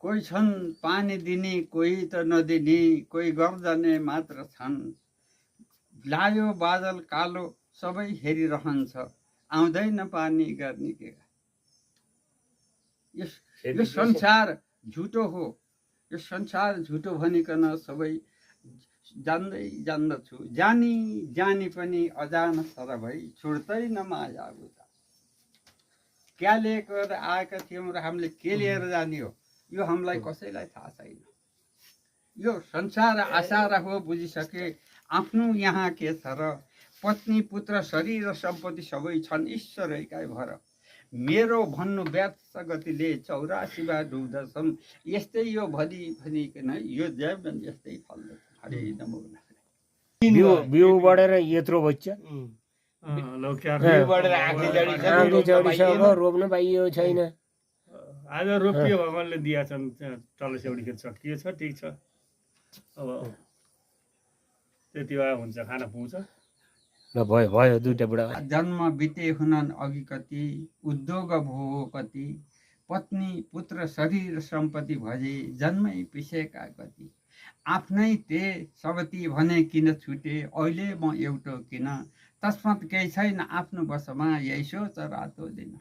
कोही छन् पानी दिने कोही त नदिने कोही गर्जने मात्र छन् लायो बादल कालो सबै हेरिरहन्छ आउँदैन पानी गर्ने के यो संसार झुटो हो यो संसार झुटो भनिकन सबै जान्दै जान्दछु जानी जानी पनि अजान सर भई छुट्दैन माया बुझा क्या लिएर आएका थियौँ र हामीले के लिएर जाने हो यो हामीलाई कसैलाई थाहा छैन यो संसार आसार हो बुझिसके आफ्नो यहाँ के छ र पत्नी पुत्र शरीर र सम्पत्ति सबै छन् ईश्वरैकै भर मेरो भन्नु व्यर्थ गतिले 84 बार डुब्दछन् यस्तै यो भनी भनिकन यो जीवन यस्तै फल्दछ हरे नमो बिउ बढेर यत्रो बच्च रोप्न पाइयो छैन आज रोपियो भगवानले दिया छन् तल सेउडीखेर चट्कियो छ ठिक छ अब त्यति भए हुन्छ खाना पाउँछ ल भयो भयो दुईटा बुढा जन्म बिते हुनन् अघि कति उद्योग भो कति पत्नी पुत्र शरीर सम्पत्ति भजे जन्मै पिसेका कति आफ्नै ते सबती भने किन छुटे अहिले म एउटो किन तस्मात् केही छैन आफ्नो बसमा यही सोच रातो दिन